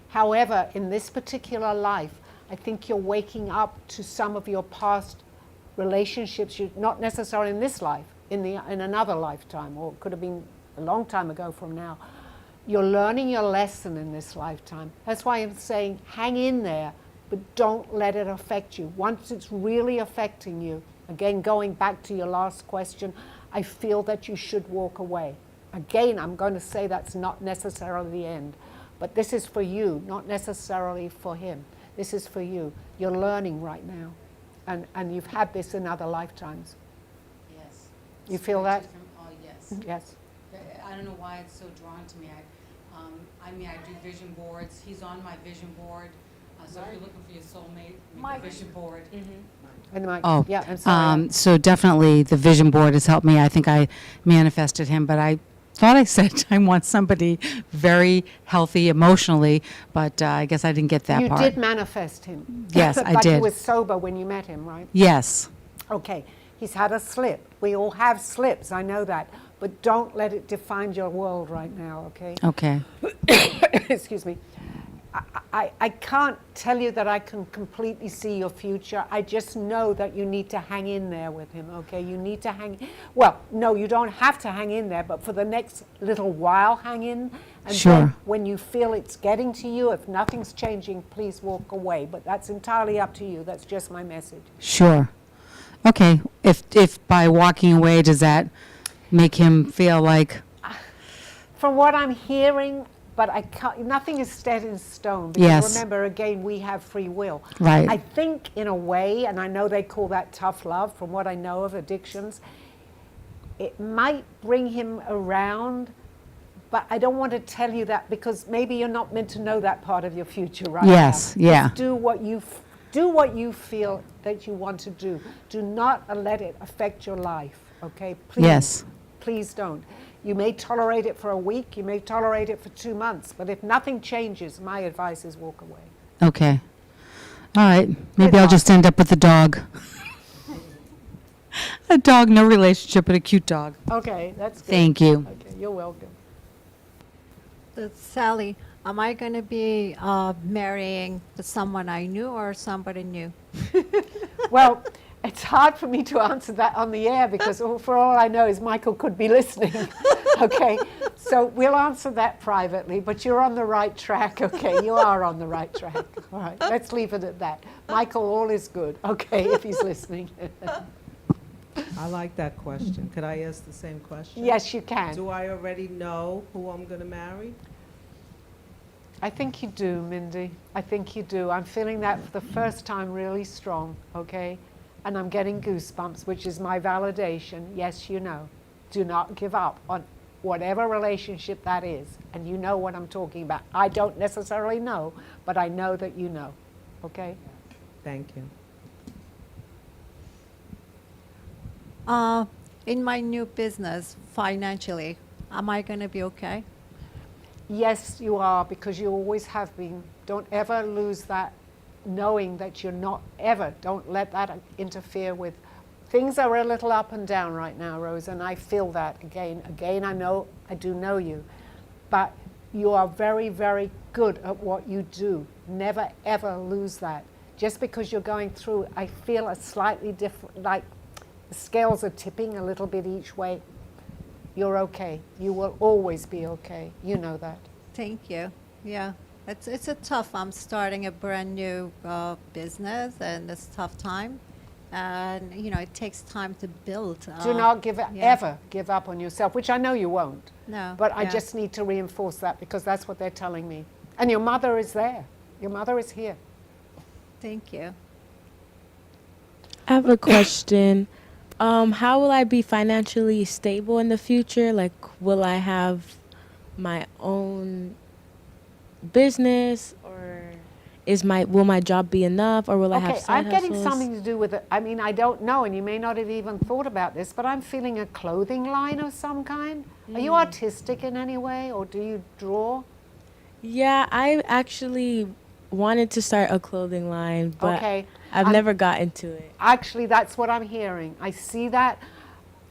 However, in this particular life, I think you're waking up to some of your past relationships, not necessarily in this life, in another lifetime, or it could have been a long time ago from now. You're learning your lesson in this lifetime. That's why I'm saying hang in there, but don't let it affect you. Once it's really affecting you, again, going back to your last question, I feel that you should walk away. Again, I'm going to say that's not necessarily the end, but this is for you, not necessarily for him. This is for you. You're learning right now, and you've had this in other lifetimes. Yes. You feel that? Oh, yes. Yes. I don't know why it's so drawn to me. I do vision boards. He's on my vision board. So if you're looking for your soulmate, make a vision board. And Oh, yeah, I'm sorry. so definitely the vision board has helped me. I think I manifested him, but I thought I said I want somebody very healthy emotionally, but I guess I didn't get that You part. did manifest him. Yes, I But he did. was sober when you met him, right? Yes. Okay, he's had a slip. We all have slips, I know that. But don't let it define your world right now, okay? Okay. Excuse me. I can't tell you that I can completely see your future. I just know that you need to hang in there with him, okay? You need to hang, well, no, you don't have to hang in there, but for the next little while, hang in. And Sure. then when you feel it's getting to you, if nothing's changing, please walk away. But that's entirely up to you. That's just my message. Sure. Okay. If by walking away, does that make him feel like? From what I'm hearing, but I can't, nothing is set in stone. Because Yes. remember, again, we have free will. Right. I think, in a way, and I know they call that tough love, from what I know of addictions, it might bring him around, but I don't want to tell you that, because maybe you're not meant to know that part of your future right Yes, now. yeah. Just do what you feel that you want to do. Do not let it affect your life, okay? Please. Yes. Please don't. You may tolerate it for a week, you may tolerate it for 2 months, but if nothing changes, my advice is walk away. Okay. All right. Maybe I'll just end up with the dog. A dog, no relationship, but a cute dog. Okay, that's good. Thank you. Okay, you're welcome. Sally, am I going to be marrying someone I knew or somebody new? Well, it's hard for me to answer that on the air because for all I know is Michael could be listening. Okay, so we'll answer that privately, but you're on the right track. Okay, you are on the right track. All right, let's leave it at that. Michael, all is good. Okay, if he's listening. I like that question. Could I ask the same question? Yes, you can. Do I already know who I'm going to marry? I think you do, Mindy. I think you do. I'm feeling that for the first time really strong, okay? And I'm getting goosebumps, which is my validation. Yes, you know. Do not give up on whatever relationship that is. And you know what I'm talking about. I don't necessarily know, but I know that you know, okay? Thank you. In my new business, financially, am I going to be okay? Yes, you are, because you always have been. Don't ever lose that knowing that you're not ever. Don't let that interfere with. Things are a little up and down right now, Rose, and I feel that again. Again, I do know you. But you are very, very good at what you do. Never, ever lose that. Just because you're going through, I feel a slightly different, like the scales are tipping a little bit each way. You're okay. You will always be okay. You know that. Thank you. Yeah, it's a tough. I'm starting a brand new business, and it's a tough time. And you know, it takes time to build. Do not ever give up on yourself, which I know you won't. No. But I yeah. just need to reinforce that because that's what they're telling me. And your mother is there. Your mother is here. Thank you. I have a question. How will I be financially stable in the future? Like, will I have my own business, or will my job be enough, or will I have Okay, side I'm getting hustles? something to do with it. I mean, I don't know, and you may not have even thought about this, but I'm feeling a clothing line of some kind. Are you artistic in any way, or do you draw? Yeah, I actually wanted to start a clothing line, but Okay. I've never got into it. Actually, that's what I'm hearing. I see that.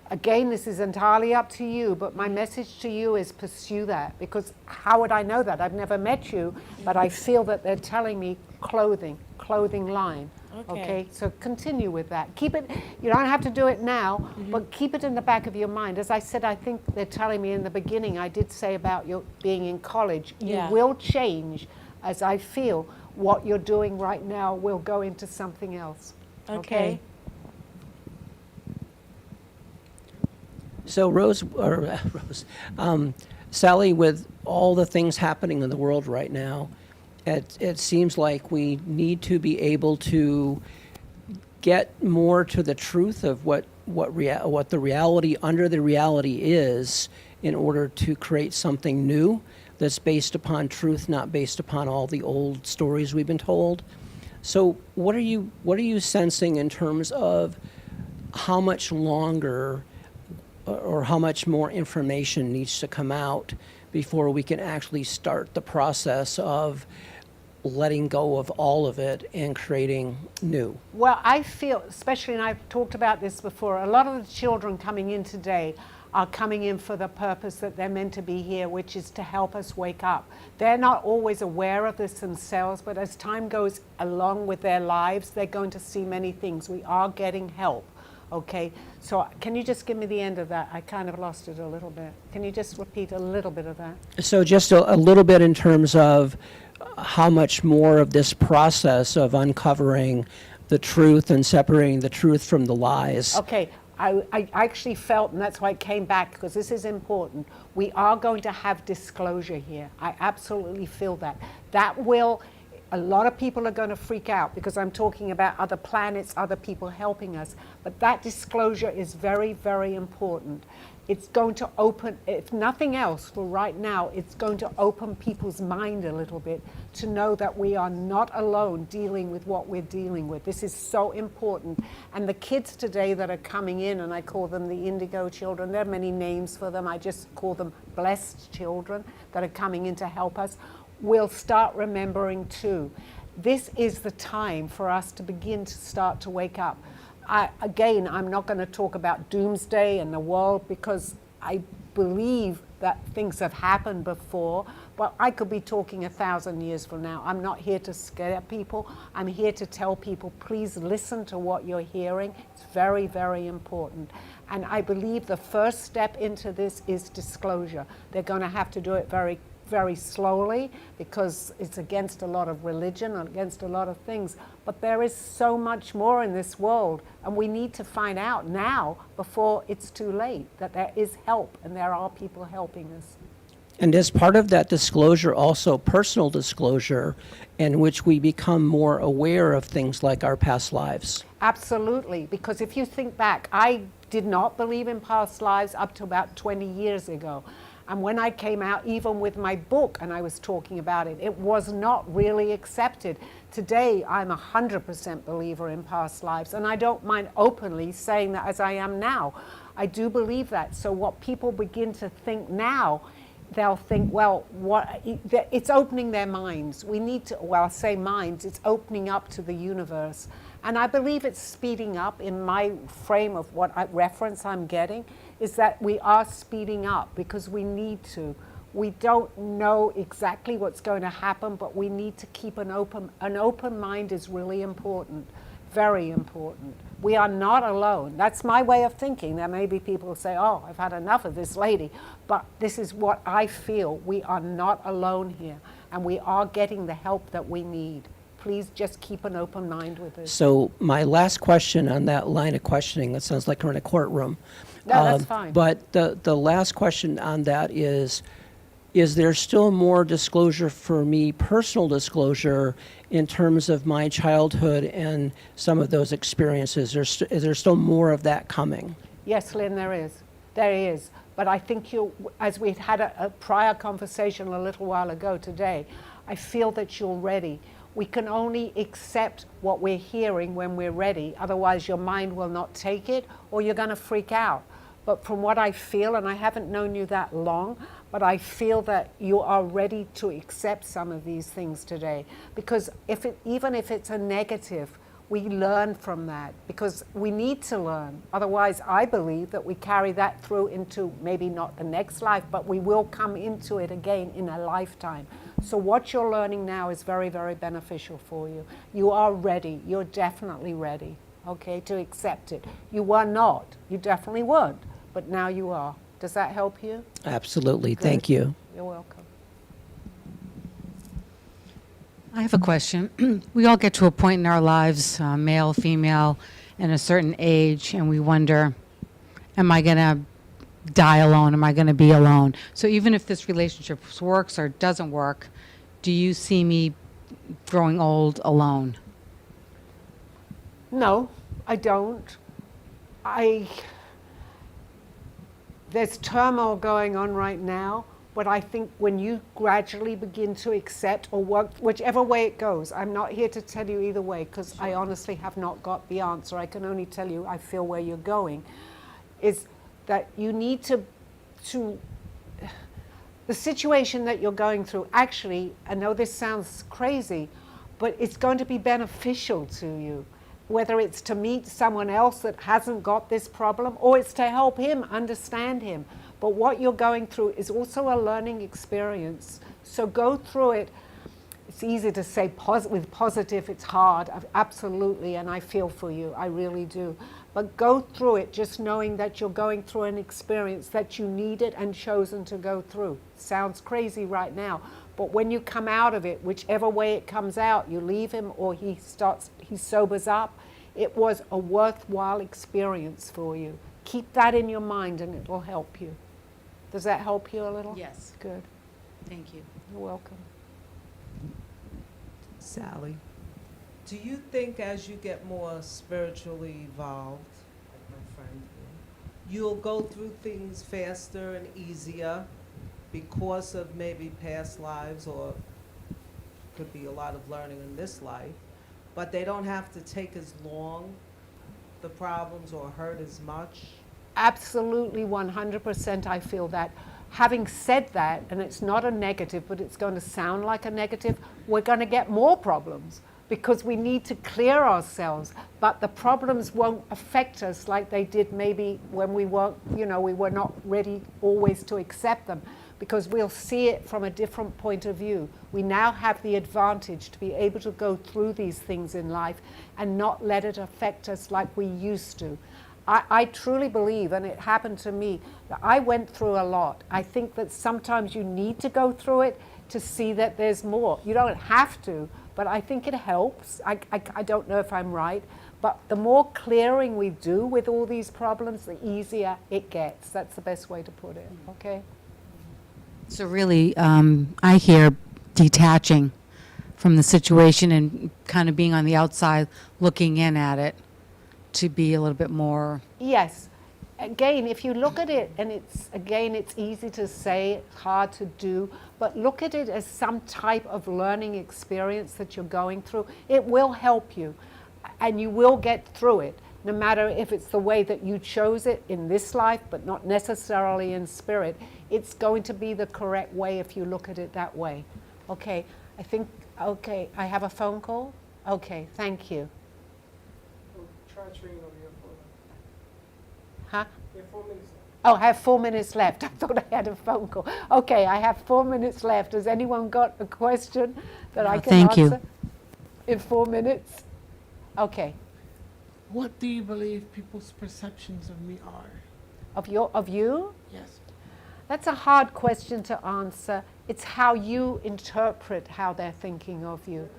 Again, this is entirely up to you, but my message to you is pursue that, because how would I know that? I've never met you, but I feel that they're telling me clothing line. Okay, so continue with that. Keep it, you don't have to do it now, but keep it in the back of your mind. As I said, I think they're telling me in the beginning, I did say about your being in college, you will change as I feel what you're doing right now will go into something else. Okay? So Sally, with all the things happening in the world right now, it seems like we need to be able to get more to the truth of what the reality under the reality is, in order to create something new that's based upon truth, not based upon all the old stories we've been told. So what are you sensing in terms of how much longer or how much more information needs to come out before we can actually start the process of letting go of all of it and creating new? Well, I feel, especially, and I've talked about this before, a lot of the children coming in today are coming in for the purpose that they're meant to be here, which is to help us wake up. They're not always aware of this themselves, but as time goes along with their lives, they're going to see many things. We are getting help, okay? So can you just give me the end of that? I kind of lost it a little bit. Can you just repeat a little bit of that? So just a little bit in terms of how much more of this process of uncovering the truth and separating the truth from the lies. Okay, I actually felt, and that's why I came back, because this is important, we are going to have disclosure here. I absolutely feel that. That will, a lot of people are going to freak out because I'm talking about other planets, other people helping us, but that disclosure is very, very important. It's going to open, if nothing else for right now, it's going to open people's mind a little bit to know that we are not alone dealing with what we're dealing with. This is so important. And the kids today that are coming in, and I call them the indigo children, there are many names for them, I just call them blessed children that are coming in to help us, will start remembering too. This is the time for us to begin to start to wake up. Again, I'm not going to talk about doomsday and the world because I believe that things have happened before, but I could be talking 1,000 years from now. I'm not here to scare people. I'm here to tell people, please listen to what you're hearing. It's very, very important. And I believe the first step into this is disclosure. They're going to have to do it very, very slowly because it's against a lot of religion and against a lot of things. But there is so much more in this world, and we need to find out now before it's too late that there is help and there are people helping us. And as part of that disclosure, also personal disclosure, in which we become more aware of things like our past lives. Absolutely, because if you think back, I did not believe in past lives up to about 20 years ago. And when I came out, even with my book, and I was talking about it, it was not really accepted. Today, I'm 100% believer in past lives, and I don't mind openly saying that as I am now. I do believe that. So what people begin to think now, they'll think, well, it's opening their minds. We need to, well, I say minds, it's opening up to the universe. And I believe it's speeding up in my frame of what reference I'm getting, is that we are speeding up because we need to. We don't know exactly what's going to happen, but we need to keep an open mind is really important, very important. We are not alone. That's my way of thinking. There may be people who say, oh, I've had enough of this lady, but this is what I feel. We are not alone here, and we are getting the help that we need. Please just keep an open mind with this. So my last question on that line of questioning, that sounds like we're in a courtroom. No, that's fine. But the last question on that is there still more disclosure for me, personal disclosure, in terms of my childhood and some of those experiences? Is there still more of that coming? Yes, Lynn, there is. There is. But I think as we had a prior conversation a little while ago today, I feel that you're ready. We can only accept what we're hearing when we're ready. Otherwise, your mind will not take it, or you're going to freak out. But from what I feel, and I haven't known you that long, but I feel that you are ready to accept some of these things today. Because even if it's a negative, we learn from that because we need to learn. Otherwise, I believe that we carry that through into maybe not the next life, but we will come into it again in a lifetime. So what you're learning now is very, very beneficial for you. You are ready. You're definitely ready, okay, to accept it. You were not. You definitely weren't, but now you are. Does that help you? Absolutely. Good. Thank you. You're welcome. I have a question. We all get to a point in our lives, male, female, in a certain age, and we wonder, am I going to die alone? Am I going to be alone? So even if this relationship works or doesn't work, do you see me growing old alone? No, I don't. There's turmoil going on right now, but I think when you gradually begin to accept or work, whichever way it goes, I'm not here to tell you either way because I honestly have not got the answer. I can only tell you I feel where you're going, is that you need to the situation that you're going through, actually, I know this sounds crazy, but it's going to be beneficial to you. Whether it's to meet someone else that hasn't got this problem or it's to help him understand him. But what you're going through is also a learning experience. So go through it. It's easy to say with positive, it's hard, absolutely, and I feel for you, I really do. But go through it just knowing that you're going through an experience that you needed and chosen to go through. Sounds crazy right now, but when you come out of it, whichever way it comes out, you leave him or he sobers up, it was a worthwhile experience for you. Keep that in your mind and it will help you. Does that help you a little? Yes. Good. Thank you. You're welcome. Sally, do you think as you get more spiritually evolved, like my friend here, you'll go through things faster and easier because of maybe past lives, or could be a lot of learning in this life, but they don't have to take as long, the problems, or hurt as much? Absolutely, 100% I feel that. Having said that, and it's not a negative, but it's going to sound like a negative, we're going to get more problems. because we need to clear ourselves, but the problems won't affect us like they did maybe when we weren't, we were not ready always to accept them, because we'll see it from a different point of view. We now have the advantage to be able to go through these things in life and not let it affect us like we used to. I truly believe, and it happened to me, that I went through a lot. I think that sometimes you need to go through it to see that there's more. You don't have to, but I think it helps. I don't know if I'm right, but the more clearing we do with all these problems, the easier it gets. That's the best way to put it, okay? So really, I hear detaching from the situation and kind of being on the outside, looking in at it to be a little bit more. Yes. Again, if you look at it, and it's easy to say, it's hard to do, but look at it as some type of learning experience that you're going through. It will help you, and you will get through it, no matter if it's the way that you chose it in this life, but not necessarily in spirit. It's going to be the correct way if you look at it that way. Okay, I have a phone call? Okay, thank you. Transferring over your phone. Huh? You have 4 minutes left. Oh, I have 4 minutes left. I thought I had a phone call. Okay, I have 4 minutes left. Has anyone got a question that I can thank you. answer in 4 minutes? Okay. What do you believe people's perceptions of me are? Of you? Yes. That's a hard question to answer. It's how you interpret how they're thinking of you.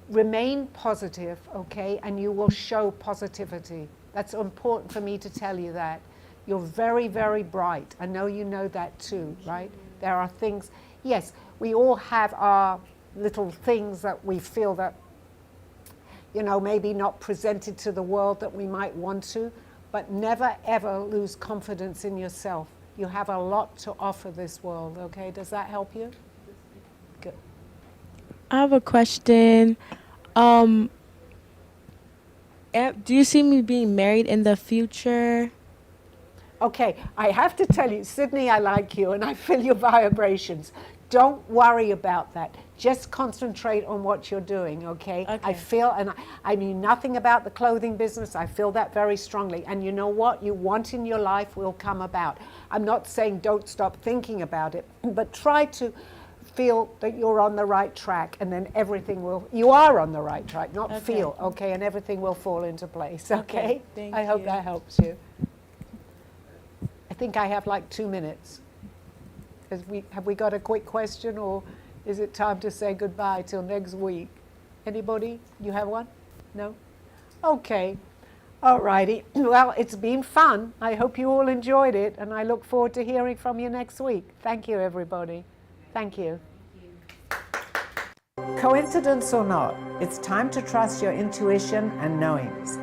Remain positive, okay, and you will show positivity. That's important for me to tell you that. You're very, very bright. I know you know that too, right? There are things, yes, we all have our little things that we feel that, maybe not presented to the world that we might want to, but never ever lose confidence in yourself. You have a lot to offer this world, okay? Does that help you? Good. I have a question. Do you see me being married in the future? Okay, I have to tell you, Sydney, I like you and I feel your vibrations. Don't worry about that. Just concentrate on what you're doing, okay? I feel, and I knew nothing about the clothing business. I feel that very strongly. And you know what you want in your life will come about. I'm not saying don't stop thinking about it, but try to feel that you're on the right track, and then everything will, you are on the right track, not feel, okay? And everything will fall into place, okay? Thank I hope you. that helps you. I think I have like 2 minutes. Have we got a quick question, or is it time to say goodbye till next week? Anybody? You have one? No? Okay. All righty. Well, it's been fun. I hope you all enjoyed it, and I look forward to hearing from you next week. Thank you, everybody. Thank you. Coincidence or not, it's time to trust your intuition and knowings.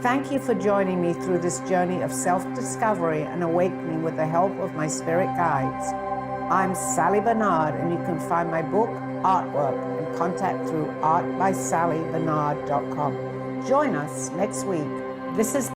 Thank you for joining me through this journey of self-discovery and awakening with the help of my spirit guides. I'm Sally Barnard, and you can find my book, artwork, and contact through artbysallybarnard.com. Join us next week. This is